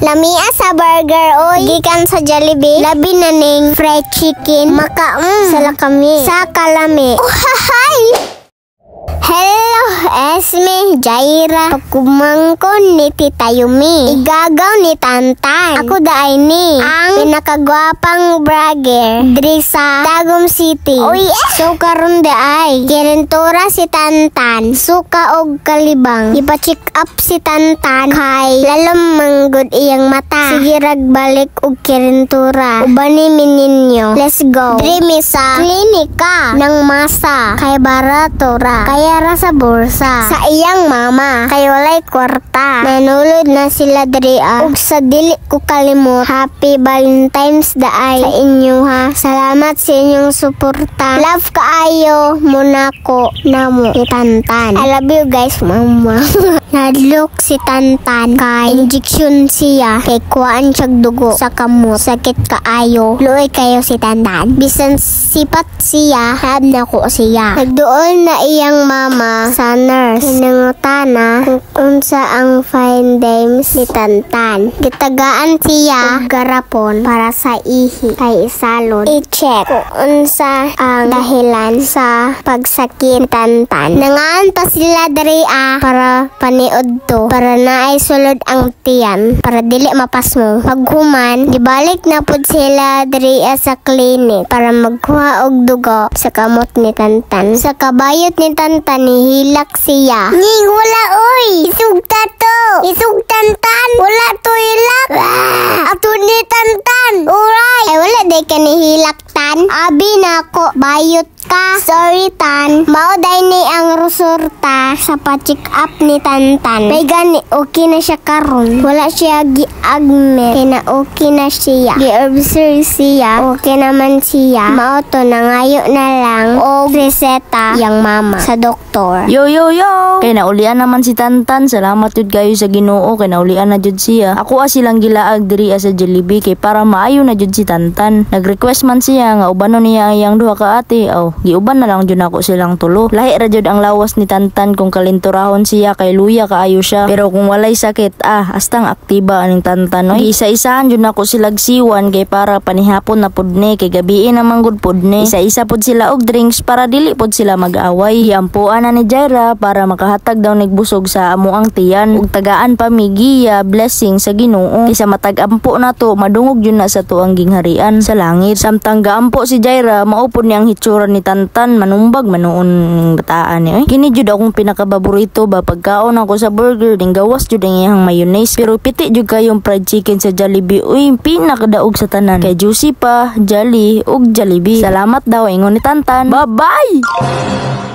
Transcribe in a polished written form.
Lamia sa burger oy. Gikan sa Jollibee. Labi na ning fried chicken. Sa lakami. Sa kalami. Uhahay! Hello, Esme, Jaira. Pagkumangkon ni Tita Yumi. Igagaw ni Tantan. Ako daay ni ang pinakagwapang bragger diri sa Tagum City. So karon daay kirentura si Tantan. Suka og kalibang. Ipa-check up si Tantan kay lalom manggod iyang mata. Sige ragbalik og kirentura. Ubani mininyo. Let's go. Diri sa klinika ng masa kay barato ra. Kaya ra sa bursa sa iyang mama kay walay kwarta. Nanulod na sila diri ug sa dili ko kalimot. Happy Valentine's Day sa inyo ha. Salamat sa inyong suporta. Love kaayo muna ko namo ni Tantan. I love you guys mama. Nadlok si Tantan kay injection siya kay kuhaan siyag dugo sa kamot. Sakit kaayo. Luoy kayo si Tantan. Bisan sipat siya hab na ko siya. Nagduol na iyang mama sa nurse. Hinangutana kung unsa ang fine days ni Tantan. Gitagaan siya garapon para sa ihi kay isalod. I-check kung unsa ang dahilan sa pagsakit ni Tantan. Nangaan pa sila diri para paniod to. Para naay sulod ang tiyan. Para dili mapasmo. Paghuman, gibalik na pud sila diri sa klinik para magkuha og dugo sa kamot ni Tantan. Sa kabayot ni Tantan hilak siya. Ning wala oy. Isugta to. Isug Tantan. Wala to hilak. Ato ni Tantan. Uray. Ay wala day ka ni hilak tan. Abi na ko bayot ka. Sorry tan. Mauday ni ang resulta sa pa-check up ni Tantan. May gani okay na siya karon. Wala siya gi-admit. Kaya okay na siya. Gi-observe siya. Okay naman siya. Mauto na ngayo na lang o reseta yang mama sa doktor. Yo! Kay naulian naman si Tantan. Salamat yun kayo sa Ginoo. Kay naulian na jud siya. Ako silang gilaag diri sa Jollibee kay para maayo na jud si Tantan. Nag-request man siya nga ubanon niya iyang duha ka ate. Giuban na lang jud ako silang tulo. Lahi ra jud ang lawas ni Tantan kung kalinturahon siya kay luya kaayo siya. Pero kung walay sakit, astang aktiba aning Tantan. Isa-isahan jud ako silag siwan kay para panihapon na pud ni kay gabiin naman gud pud ni. Isa-isa pud sila og drinks para dili pud sila mag-away. Giampuan na ni Jaira para makahatag daw nigbusog sa amuang tiyan ug tagaan pa migiya blessing sa Ginoo. Kaysa matag-ampo na to, madungog jud na sa tuang gingharian sa langit. Samtang gaampo si Jaira, maupod niyang hitsura ni Tantan, manumbag manuon ning bataan ni. Kini jud akong pinakapaborito ba pagkaon ako sa burger ding gawas jud ang iyang mayonnaise. Pero piti jud kayong fried chicken sa Jollibee. Pinakadaog sa tanan. Kay juicy pa, jolly ug Jollibee. Salamat daw ingon ni Tantan. Bye-bye.